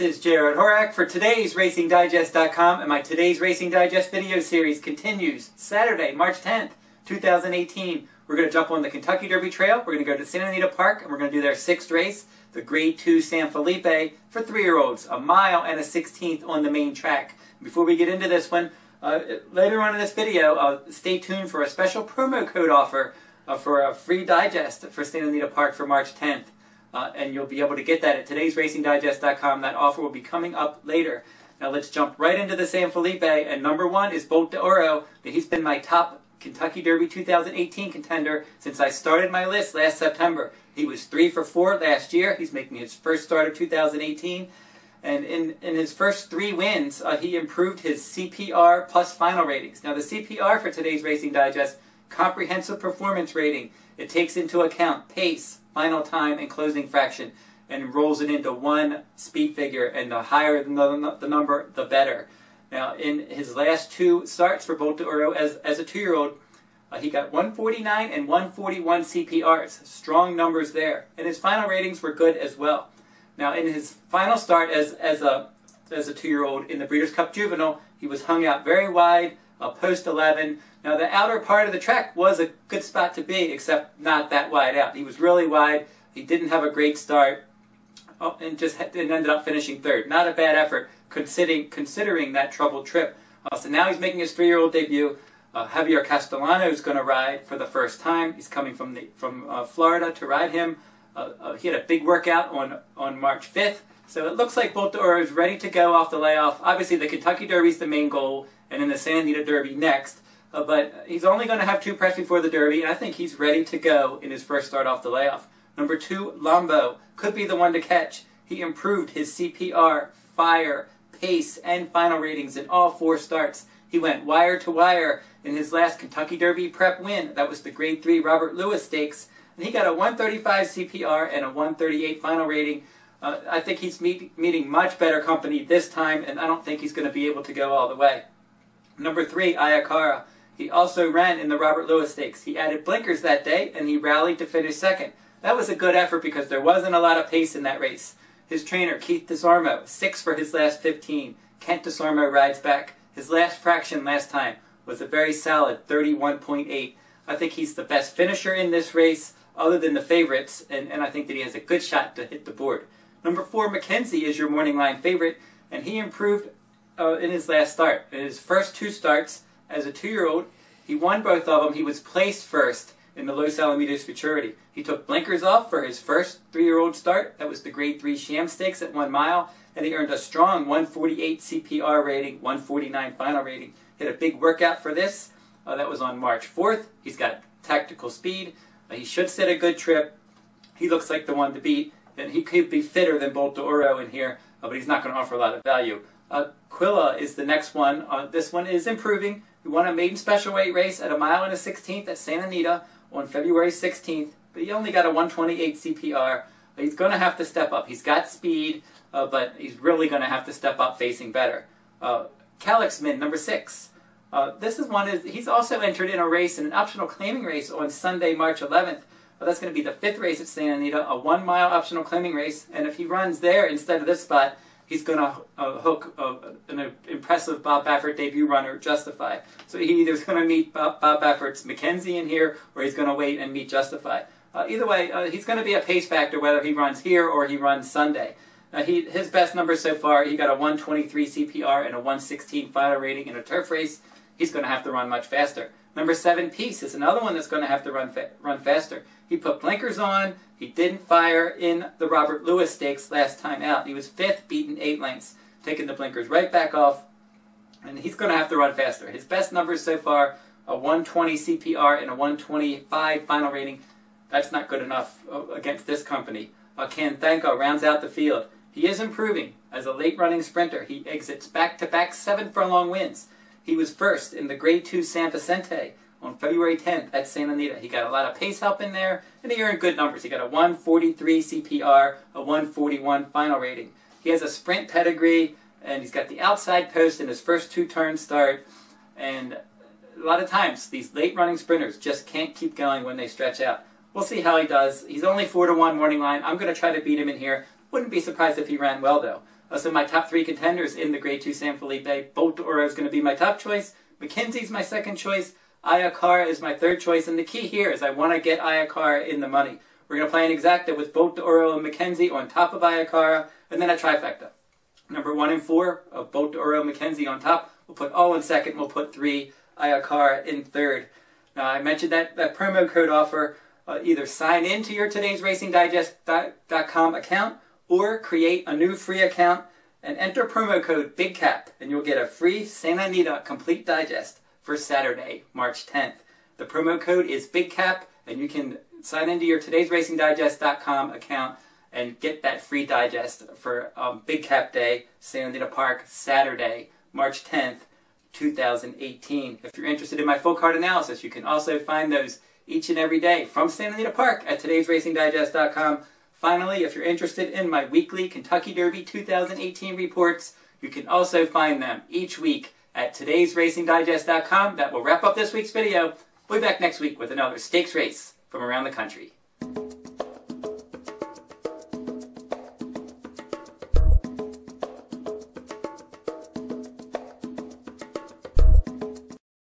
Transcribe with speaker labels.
Speaker 1: is Jared Horak for today's RacingDigest.com, and my Today's Racing Digest video series continues Saturday, March 10th, 2018. We're going to jump on the Kentucky Derby Trail. We're going to go to Santa Anita Park, and we're going to do their sixth race, the Grade 2 San Felipe for 3-year-olds, a mile and a 16th on the main track. Before we get into this one, later on in this video, stay tuned for a special promo code offer for a free digest for Santa Anita Park for March 10th. And you'll be able to get that at today'sracingdigest.com. That offer will be coming up later. Now let's jump right into the San Felipe. And number one is Boltd'Oro. He's been my top Kentucky Derby 2018 contender since I started my list last September. He was 3 for 4 last year. He's making his first start of 2018. And in his first 3 wins, he improved his CPR plus final ratings. Now the CPR for today's Racing Digest, comprehensive performance rating. It takes into account pace, final time, and closing fraction, and rolls it into one speed figure, and the higher the number, the better. Now, in his last 2 starts for Boltd'Oro as a 2-year-old, he got 149 and 141 CPRs, strong numbers there, and his final ratings were good as well. Now, in his final start as a 2-year-old in the Breeders' Cup Juvenile, he was hung out very wide, post 11. Now the outer part of the track was a good spot to be, except not that wide out. He was really wide. He didn't have a great start, and ended up finishing 3rd. Not a bad effort considering that troubled trip. So now he's making his 3-year-old debut. Javier Castellano is going to ride for the first time. He's coming from Florida to ride him. He had a big workout on March 5th. So it looks like Boltd'Oro is ready to go off the layoff. Obviously the Kentucky Derby is the main goal, and then the Santa Anita Derby next. But he's only going to have 2 preps before the Derby, and I think he's ready to go in his first start off the layoff. Number 2, Lombo, could be the one to catch. He improved his CPR, fire, pace, and final ratings in all 4 starts. He went wire to wire in his last Kentucky Derby prep win. That was the Grade 3 Robert Lewis Stakes, and he got a 135 CPR and a 138 final rating. I think he's meeting much better company this time, and I don't think he's going to be able to go all the way. Number 3, Ayacara. He also ran in the Robert Lewis Stakes. He added blinkers that day, and he rallied to finish 2nd. That was a good effort because there wasn't a lot of pace in that race. His trainer, Keith DeSormo, 6 for his last 15. Kent DeSormo rides back. His last fraction last time was a very solid 31.8. I think he's the best finisher in this race, other than the favorites, and I think that he has a good shot to hit the board. Number 4, McKinzie is your morning line favorite, and he improved in his last start. In his first 2 starts as a 2-year-old, he won both of them. He was placed first in the Los Alamitos Futurity. He took blinkers off for his first 3-year-old start. That was the Grade 3 Sham Stakes at 1 mile, and he earned a strong 148 CPR rating, 149 final rating. He had a big workout for this. That was on March 4th. He's got tactical speed. He should set a good trip. He looks like the one to beat, and he could be fitter than Boltd'Oro in here, but he's not going to offer a lot of value. Aquila is the next one. This one is improving. He won a maiden special weight race at a mile and a 16th at Santa Anita on February 16th, but he only got a 128 CPR. He's going to have to step up. He's got speed, but he's really going to have to step up facing better. Calexman, number 6. He's also entered in a race, in an optional claiming race on Sunday, March 11th. That's going to be the 5th race at Santa Anita, a 1-mile optional claiming race, and if he runs there instead of this spot, he's going to hook an impressive Bob Baffert debut runner, Justify. So he either is going to meet Bob Baffert's McKinzie in here, or he's going to wait and meet Justify. Either way, he's going to be a pace factor whether he runs here or he runs Sunday. His best numbers so far, he got a 123 CPR and a 116 final rating in a turf race. He's going to have to run much faster. Number 7, Peace, is another one that's going to have to run faster. He put blinkers on. He didn't fire in the Robert Lewis Stakes last time out. He was 5th, beaten 8 lengths, taking the blinkers right back off, and he's going to have to run faster. His best numbers so far, a 120 CPR and a 125 final rating. That's not good enough against this company. Kanthaka rounds out the field. He is improving as a late-running sprinter. He exits back-to-back 7-furlong wins. He was first in the Grade 2 San Vicente on February 10th at Santa Anita. He got a lot of pace help in there, and he earned good numbers. He got a 143 CPR, a 141 final rating. He has a sprint pedigree, and he's got the outside post in his first 2-turn start, and a lot of times these late-running sprinters just can't keep going when they stretch out. We'll see how he does. He's only 4-1 morning line. I'm going to try to beat him in here. Wouldn't be surprised if he ran well, though. Also, my top 3 contenders in the Grade 2 San Felipe. Boltd'Oro is going to be my top choice. McKinzie is my second choice. Ayacara is my third choice. And the key here is I want to get Ayacara in the money. We're going to play an exacta with Boltd'Oro and McKinzie on top of Ayacara, and then a trifecta. Number 1 and 4 of Boltd'Oro and McKinzie on top. We'll put all in second. We'll put 3 Ayacara in third. Now, I mentioned that promo code offer. Either sign into your todaysracingdigest.com account or create a new free account and enter promo code BIGCAP, and you'll get a free Santa Anita Complete Digest for Saturday, March 10th. The promo code is BIGCAP, and you can sign into your todaysracingdigest.com account and get that free digest for Big Cap Day, Santa Anita Park, Saturday, March 10th, 2018. If you're interested in my full card analysis, you can also find those each and every day from Santa Anita Park at todaysracingdigest.com. Finally, if you're interested in my weekly Kentucky Derby 2018 reports, you can also find them each week at todaysracingdigest.com. That will wrap up this week's video. We'll be back next week with another stakes race from around the country.